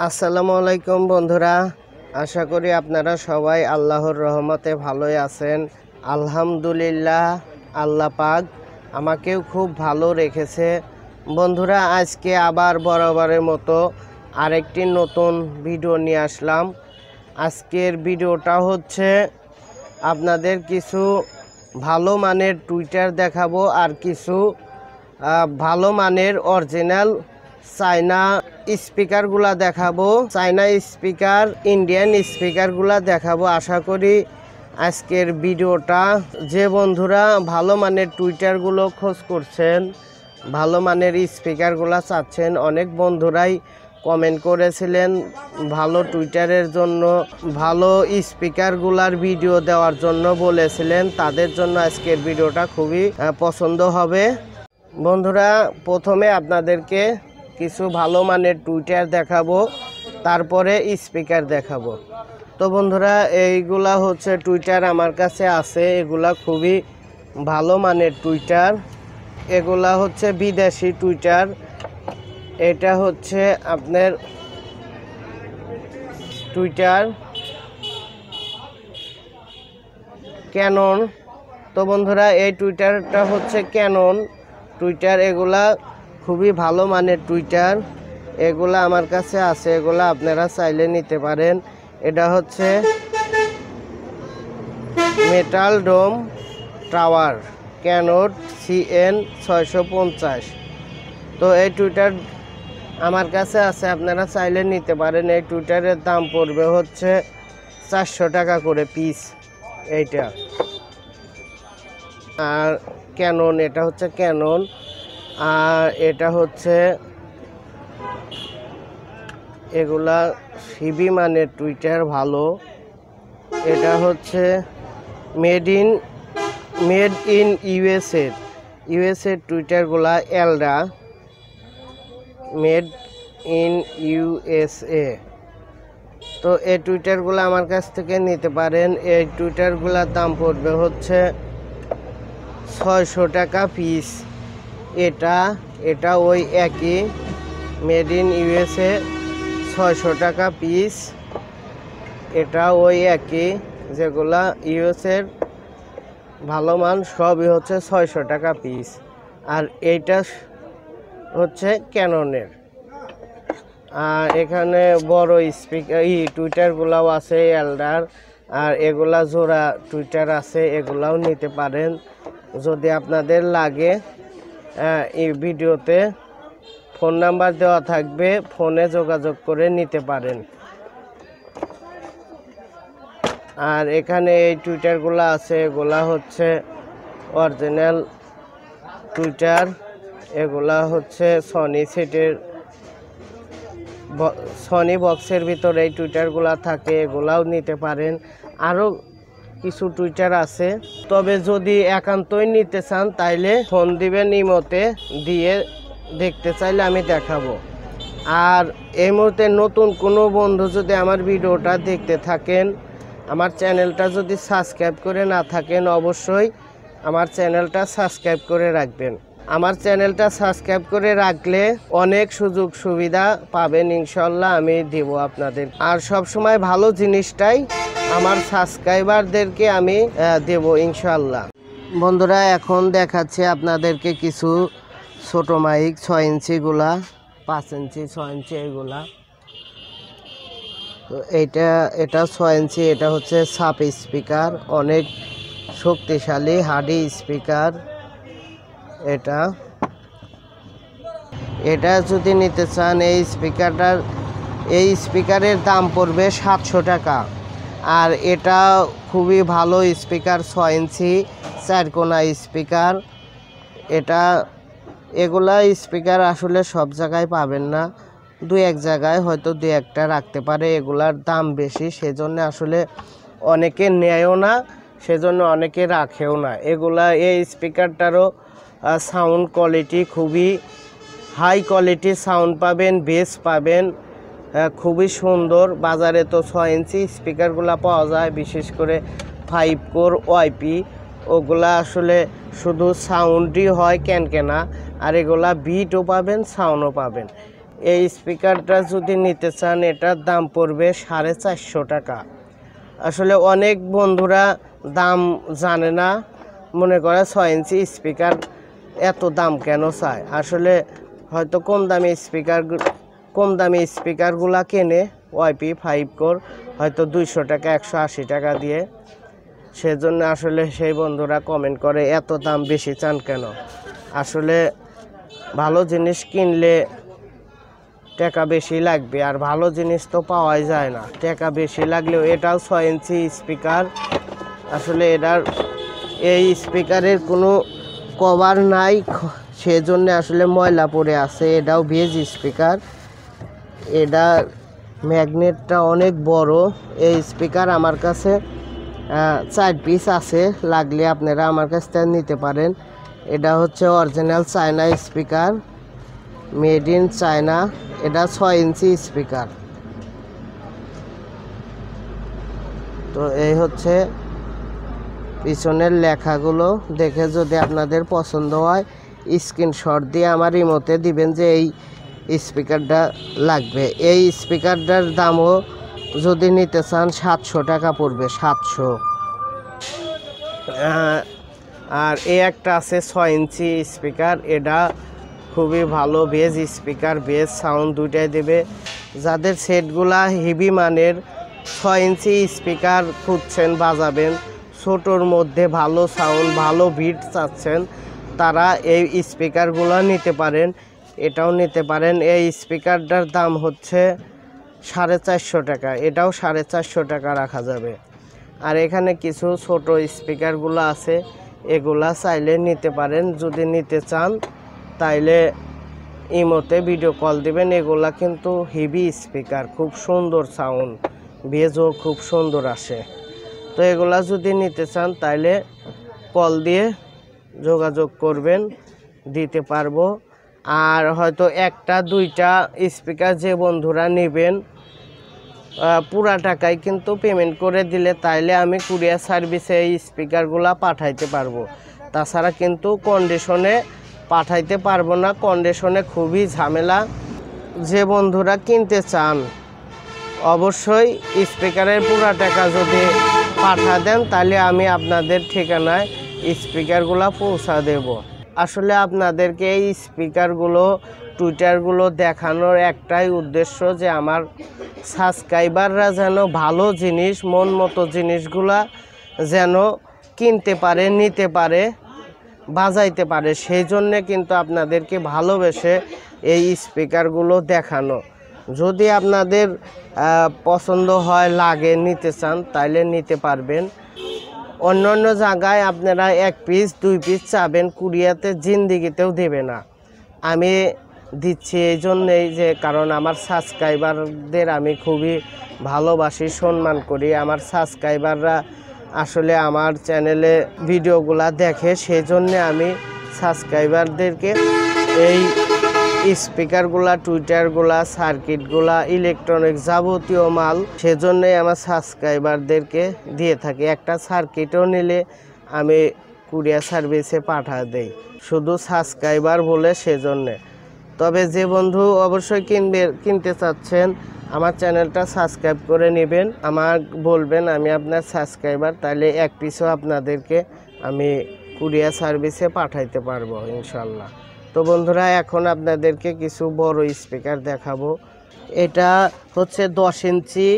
আসসালামু আলাইকুম বন্ধুরা, আশা করি আপনারা সবাই আল্লাহর রহমতে ভালোই আছেন। আলহামদুলিল্লাহ, আল্লাহ পাক আমাকেও খুব ভালো রেখেছে। বন্ধুরা, আজকে আবার বরাবরের মতো আরেকটি নতুন ভিডিও নিয়ে আসলাম। আজকের ভিডিওটা হচ্ছে আপনাদের কিছু ভালো মানের টুইটার দেখাবো আর কিছু ভালো মানের অরিজিনাল চায়না স্পিকারগুলা দেখাবো। চায়না স্পিকার, ইন্ডিয়ান স্পিকারগুলা দেখাবো। আশা করি আজকের ভিডিওটা, যে বন্ধুরা ভালো মানের টুইটারগুলো খোঁজ করছেন, ভালো মানের স্পিকারগুলা চাচ্ছেন, অনেক বন্ধুরাই কমেন্ট করেছিলেন ভালো টুইটারের জন্য, ভালো স্পিকারগুলার ভিডিও দেওয়ার জন্য বলেছিলেন। তাদের জন্য আজকের ভিডিওটা খুবই পছন্দ হবে। বন্ধুরা, প্রথমে আপনাদেরকে কিছু ভালো মানের টুইটার দেখাবো, তারপরে স্পিকার দেখাবো। তো বন্ধুরা, এইগুলা হচ্ছে টুইটার আমার কাছে আছে। এগুলা খুবই ভালো মানের টুইটার। এগুলা হচ্ছে বিদেশি টুইটার। এটা হচ্ছে আপনার টুইটার ক্যানন। তো বন্ধুরা, এই টুইটারটা হচ্ছে ক্যানন টুইটার। এগুলা খুবই ভালো মানের টুইটার। এগুলা আমার কাছে আছে, এগুলা আপনারা চাইলে নিতে পারেন। এটা হচ্ছে মেটাল ডোম টাওয়ার ক্যানন CN 650। তো এই টুইটার আমার কাছে আছে, আপনারা চাইলে নিতে পারেন। এই টুইটারের দাম পড়বে হচ্ছে 400 টাকা করে পিস এইটা। আর ক্যানন, এটা হচ্ছে ক্যানন। আর এটা হচ্ছে এগুলা সিবি মানের টুইটার ভালো। এটা হচ্ছে মেড ইন ইউএসএ টুইটারগুলা এলডা, মেড ইন USA। তো এই টুইটারগুলো আমার কাছ থেকে নিতে পারেন। এই টুইটারগুলোর দাম পড়বে হচ্ছে 600 টাকা পিস। এটা ওই একই, মেড ইন USA 600 টাকা পিস। এটা ওই একই, যেগুলা ইউএসের ভালো মান সবই হচ্ছে 600 টাকা পিস। আর এইটা হচ্ছে ক্যাননের। আর এখানে বড় স্পিকার টুইটারগুলাও আছে এলডার। আর এগুলা জোড়া টুইটার আছে, এগুলাও নিতে পারেন যদি আপনাদের লাগে। এই ভিডিওতে ফোন নাম্বার দেওয়া থাকবে, ফোনে যোগাযোগ করে নিতে পারেন। আর এখানে এই টুইটারগুলো আছে, এগুলা হচ্ছে অরিজিনাল টুইটার। এগুলা হচ্ছে সনি বক্সের ভিতরে এই টুইটারগুলা থাকে, এগুলাও নিতে পারেন। আরও কিছু টুইটার আছে, তবে যদি একান্তই নিতে চান তাইলে ফোন দিবেন, ইমোতে দিয়ে দেখতে চাইলে আমি দেখাবো। আর এই মুহূর্তে নতুন কোনো বন্ধু যদি আমার ভিডিওটা দেখতে থাকেন, আমার চ্যানেলটা যদি সাবস্ক্রাইব করে না থাকেন, অবশ্যই আমার চ্যানেলটা সাবস্ক্রাইব করে রাখবেন। আমার চ্যানেলটা সাবস্ক্রাইব করে রাখলে অনেক সুযোগ সুবিধা পাবেন ইনশাল্লাহ, আমি দেব আপনাদের। আর সব সময় ভালো জিনিসটাই আমার সাবস্ক্রাইবারদেরকে আমি দেব ইনশাল্লাহ। বন্ধুরা, এখন দেখাচ্ছি আপনাদেরকে কিছু ছোট মাইক 6 ইঞ্চিগুলা, 5 ইঞ্চি, 6 ইঞ্চি এগুলা। তো এটা 6 ইঞ্চি। এটা হচ্ছে সাপ স্পিকার, অনেক শক্তিশালী হার্ডি স্পিকার। এটা যদি নিতে চান, এই স্পিকারের দাম পড়বে 700 টাকা। আর এটা খুবই ভালো স্পিকার, 6 ইঞ্চি 4 কোনা স্পিকার। এগুলা স্পিকার আসলে সব জায়গায় পাবেন না, 2-1 জায়গায় হয়তো 2-1টা রাখতে পারে। এগুলার দাম বেশি, সেজন্য আসলে অনেকে নেয়ও না, সেজন্য অনেকে রাখেও না। এই স্পিকারটারও সাউন্ড কোয়ালিটি খুবই হাই কোয়ালিটি সাউন্ড পাবেন, বেস পাবেন, খুবই সুন্দর। বাজারে তো 6 ইঞ্চি স্পিকারগুলো পাওয়া যায়, বিশেষ করে 5 কোর YP। ওগুলা আসলে শুধু সাউন্ডই হয় ক্যানকেনা, আর এগুলা বিটও পাবেন, সাউন্ডও পাবেন। এই স্পিকারটা যদি নিতে চান এটার দাম পড়বে 450 টাকা। আসলে অনেক বন্ধুরা দাম জানে না, মনে করে 6 ইঞ্চি স্পিকার এত দাম কেন চায়। আসলে হয়তো কম দামি স্পিকারগুলা কেনে ওয়াইপি 5 কোর হয়তো 200 টাকা 180 টাকা দিয়ে, সেজন্য আসলে সেই বন্ধুরা কমেন্ট করে এত দাম বেশি চান কেন। আসলে ভালো জিনিস কিনলে টাকা বেশি লাগবে, আর ভালো জিনিস তো পাওয়াই যায় না, টাকা বেশি লাগলেও। এটাও 6 ইঞ্চি স্পিকার। আসলে এই স্পিকারের কোনো কভার নাই, সেজন্য আসলে ময়লা পড়ে আছে। এটাও ভেজ স্পিকার। এটার ম্যাগনেটটা অনেক বড়। এই স্পিকার আমার কাছে 4 পিস আছে, লাগলে আপনারা আমার কাছ থেকে নিতে পারেন। এটা হচ্ছে original China speaker, made in China. এটা 6 ইঞ্চি স্পিকার। তো এই হচ্ছে পিছনের লেখাগুলো, দেখে যদি আপনাদের পছন্দ হয় স্ক্রিনশট দিয়ে আমার ইমোতে দিবেন যে এই স্পিকারটা লাগবে। এই স্পিকারটার দামও যদি নিতে চান 700 টাকা পড়বে, 700। আর এই একটা আছে 6 ইঞ্চি স্পিকার। এটা খুবই ভালো বেজ স্পিকার, বেজ সাউন্ড দুইটাই দেবে। যাদের সেটগুলা হেভি মানের 6 ইঞ্চি স্পিকার খুঁজছেন, বাজাবেন, ছোটোর মধ্যে ভালো সাউন্ড ভালো বিট চাচ্ছেন, তারা এই স্পিকারগুলো নিতে পারেন। এটাও নিতে পারেন। এই স্পিকারটার দাম হচ্ছে 450 টাকা। এটাও 450 টাকা রাখা যাবে। আর এখানে কিছু ছোট স্পিকারগুলো আছে, এগুলা চাইলে নিতে পারেন। যদি নিতে চান তাইলে ইমোতে ভিডিও কল দিবেন। এগুলা কিন্তু হেভি স্পিকার, খুব সুন্দর সাউন্ড, বেজও খুব সুন্দর আসে। তো এগুলা যদি নিতে চান তাইলে কল দিয়ে যোগাযোগ করবেন, দিতে পারবো। আর হয়তো একটা দুইটা স্পিকার যে বন্ধুরা নেবেন পুরা টাকায় কিন্তু পেমেন্ট করে দিলে তাইলে আমি কুরিয়ার সার্ভিসে এই স্পিকারগুলা পাঠাইতে পারবো। তাছাড়া কিন্তু কন্ডিশনে পাঠাইতে পারবো না, কন্ডিশনে খুবই ঝামেলা। যে বন্ধুরা কিনতে চান অবশ্যই স্পিকারের পুরা টাকা যদি পাঠা দেন তাহলে আমি আপনাদের ঠিকানায় স্পিকারগুলো পৌঁছা দেব। আসলে আপনাদেরকে এই স্পিকারগুলো টুইটারগুলো দেখানোর একটাই উদ্দেশ্য যে আমার সাবস্ক্রাইবাররা যেন ভালো জিনিস, মন মতো জিনিসগুলা যেন কিনতে পারে, নিতে পারে, বাজাইতে পারে। সেই জন্যে কিন্তু আপনাদেরকে ভালোবেসে এই স্পিকারগুলো দেখানো। যদি আপনাদের পছন্দ হয়, লাগে, নিতে চান তাইলে নিতে পারবেন। অন্য অন্য জায়গায় আপনারা 1 পিস 2 পিস চাবেন, কুরিয়াতে জিন্দিগিতেও দেবে না। আমি দিচ্ছি এই জন্যেই যে কারণ আমার সাবস্ক্রাইবারদের আমি খুবই ভালোবাসি, সম্মান করি। আমার সাবস্ক্রাইবাররা আসলে আমার চ্যানেলে ভিডিওগুলা দেখে, সেই জন্যে আমি সাবস্ক্রাইবারদেরকে এই স্পিকারগুলা, টুইটারগুলা, সার্কিটগুলা, ইলেকট্রনিক যাবতীয় মাল সেজন্যই আমার সাবস্ক্রাইবারদেরকে দিয়ে থাকি। একটা সার্কিটও নিলে আমি কুরিয়ার সার্ভিসে পাঠা দেই, শুধু সাবস্ক্রাইবার বলে, সেজন্যে। তবে যে বন্ধু অবশ্যই কিনতে চাচ্ছেন আমার চ্যানেলটা সাবস্ক্রাইব করে নেবেন, আমার বলবেন আমি আপনার সাবস্ক্রাইবার, তাহলে 1 পিসও আপনাদেরকে আমি কুরিয়ার সার্ভিসে পাঠাইতে পারবো ইনশাল্লাহ। তো বন্ধুরা এখন আপনাদেরকে কিছু বড় স্পিকার দেখাবো। এটা হচ্ছে 10 ইঞ্চি,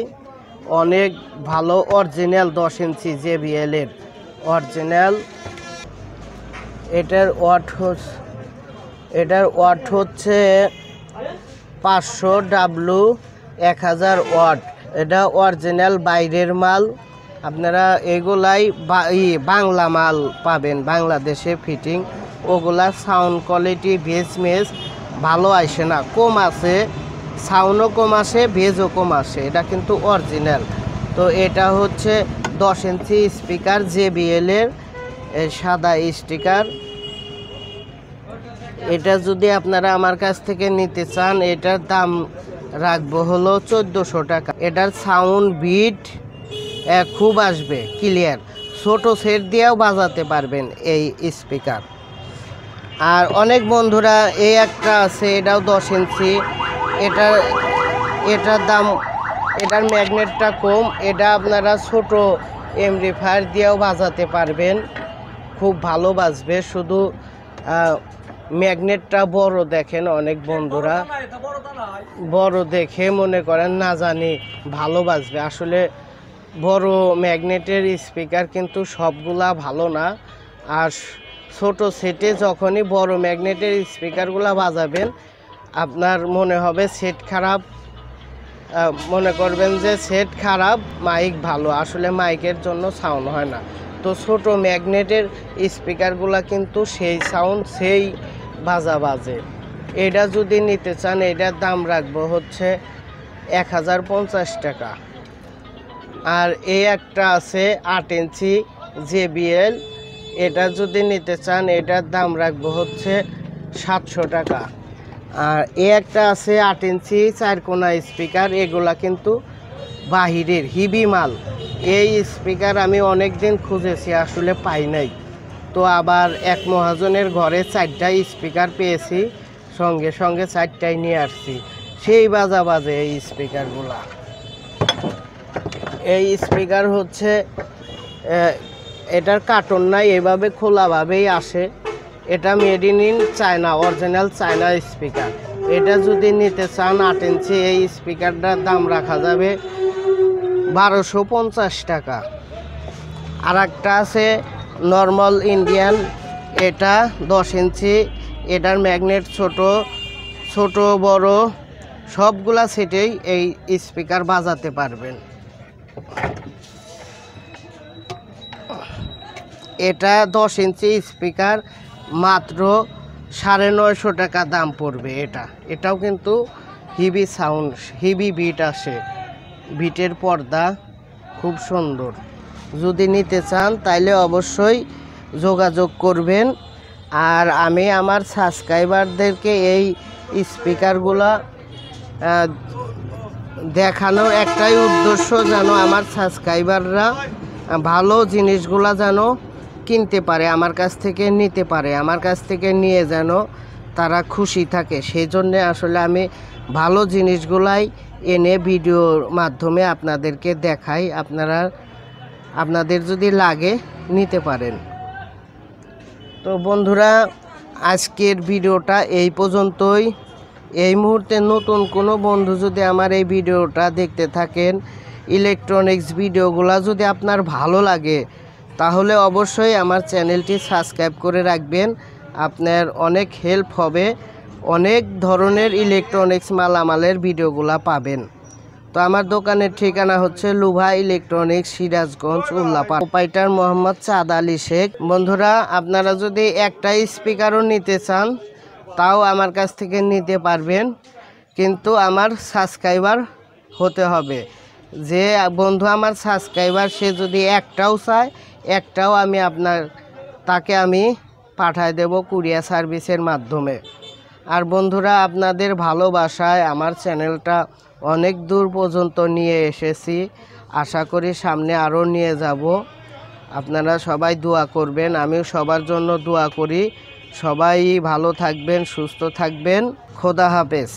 অনেক ভালো অরিজিনাল 10 ইঞ্চি JBL এর অরিজিনাল। এটার ওয়াট হচ্ছে 500 W 1000 ওয়াট। এটা অরিজিনাল বাইরের মাল। আপনারা এগুলাই বাংলা মাল পাবেন, বাংলাদেশে ফিটিং। ওগুলা সাউন্ড কোয়ালিটি ভেজ মেজ ভালো আসে না, কম আসে, সাউন্ডও কম আসে, ভেজও কম আসে। এটা কিন্তু অরিজিনাল। তো এটা হচ্ছে 10 ইঞ্চি স্পিকার JBL এর সাদা স্টিকার। এটা যদি আপনারা আমার কাছ থেকে নিতে চান এটার দাম রাখবো হলো 1400 টাকা। এটার সাউন্ড বিট খুব আসবে, ক্লিয়ার, ছোট সেট দিয়েও বাজাতে পারবেন এই স্পিকার। আর অনেক বন্ধুরা এই একটা আছে, এটাও 10 ইঞ্চি, এটার দাম, এটার ম্যাগনেটটা কম। এটা আপনারা ছোট এমপ্লিফায়ার দিয়েও বাজাতে পারবেন, খুব ভালো বাজবে। শুধু ম্যাগনেটটা বড় দেখেন, অনেক বন্ধুরা বড় দেখে মনে করেন না জানি ভালো বাজবে। আসলে বড় ম্যাগনেটের স্পিকার কিন্তু সবগুলা ভালো না। আর ছোট সেটে যখনই বড় ম্যাগনেটের স্পিকারগুলা বাজাবেন, আপনার মনে হবে সেট খারাপ, মনে করবেন যে সেট খারাপ, মাইক ভালো। আসলে মাইকের জন্য সাউন্ড হয় না। তো ছোট ম্যাগনেটের স্পিকারগুলা কিন্তু সেই সাউন্ড, সেই বাজে। এটা যদি নিতে চান, এটার দাম রাখবো হচ্ছে 1050 টাকা। আর এই একটা আছে 8 ইঞ্চি JBL, এটা যদি নিতে চান এটার দাম রাখবো হচ্ছে 700 টাকা। আর এই একটা আছে 8 ইঞ্চি 4 কোনা স্পিকার, এগুলা কিন্তু বাহিরের হিবি মাল। এই স্পিকার আমি অনেক দিন খুঁজেছি, আসলে পাই নাই। তো আবার এক মহাজনের ঘরে 4টা স্পিকার পেয়েছি, সঙ্গে সঙ্গে 4টাই নিয়ে আসছি। সেই বাজে এই স্পিকারগুলা। এই স্পিকার হচ্ছে এটার কার্টন নাই, এভাবে খোলাভাবেই আসে। এটা made in China, original China speaker. এটা যদি নিতে চান 8 ইঞ্চি, এই স্পিকারটার দাম রাখা যাবে 1250 টাকা। আর একটা আছে নর্মাল ইন্ডিয়ান, এটা 10 ইঞ্চি। এটার ম্যাগনেট ছোট বড় সবগুলা সেটেই এই স্পিকার বাজাতে পারবেন। এটা 10 ইঞ্চি স্পিকার, মাত্র 950 টাকা দাম পড়বে। এটাও কিন্তু হিবি সাউন্ড, হিবি বিট আসে, বিটের পর্দা খুব সুন্দর। যদি নিতে চান তাইলে অবশ্যই যোগাযোগ করবেন। আর আমি আমার সাবস্ক্রাইবারদেরকে এই স্পিকারগুলো দেখানোর একটাই উদ্দেশ্য, যেন আমার সাবস্ক্রাইবাররা ভালো জিনিসগুলো যেন কিনতে পারে, আমার কাছ থেকে নিতে পারে, আমার কাছ থেকে নিয়ে যেন তারা খুশি থাকে। সেই জন্যে আসলে আমি ভালো জিনিসগুলাই এনে ভিডিওর মাধ্যমে আপনাদেরকে দেখাই। আপনাদের যদি লাগে নিতে পারেন। তো বন্ধুরা, আজকের ভিডিওটা এই পর্যন্তই। এই মুহূর্তে নতুন কোনো বন্ধু যদি আমার এই ভিডিওটা দেখতে থাকেন, ইলেকট্রনিক্স ভিডিওগুলো যদি আপনার ভালো লাগে, তাহলে অবশ্যই আমার চ্যানেলটি সাবস্ক্রাইব করে রাখবেন। আপনার অনেক হেল্প হবে, অনেক ধরনের ইলেকট্রনিক্স মালামালের ভিডিওগুলো পাবেন। তো আমার দোকানের ঠিকানা হচ্ছে লুভা ইলেকট্রনিক্স, সিরাজগঞ্জ, উল্লাপাড়া। প্রোপাইটার মোহাম্মদ চাঁদ আলী শেখ। বন্ধুরা, আপনারা যদি একটা স্পিকারও নিতে চান তাও আমার কাছ থেকে নিতে পারবেন, কিন্তু আমার সাবস্ক্রাইবার হতে হবে। যে বন্ধু আমার সাবস্ক্রাইবার, সে যদি একটাও চায়, একটাও আমি তাকে আমি পাঠায় দেব কুরিয়ার সার্ভিসের মাধ্যমে। আর বন্ধুরা, আপনাদের ভালোবাসায় আমার চ্যানেলটা অনেক দূর পর্যন্ত নিয়ে এসেছি। আশা করি সামনে আরও নিয়ে যাব। আপনারা সবাই দোয়া করবেন, আমিও সবার জন্য দোয়া করি। সবাই ভালো থাকবেন, সুস্থ থাকবেন। খোদা হাফেজ।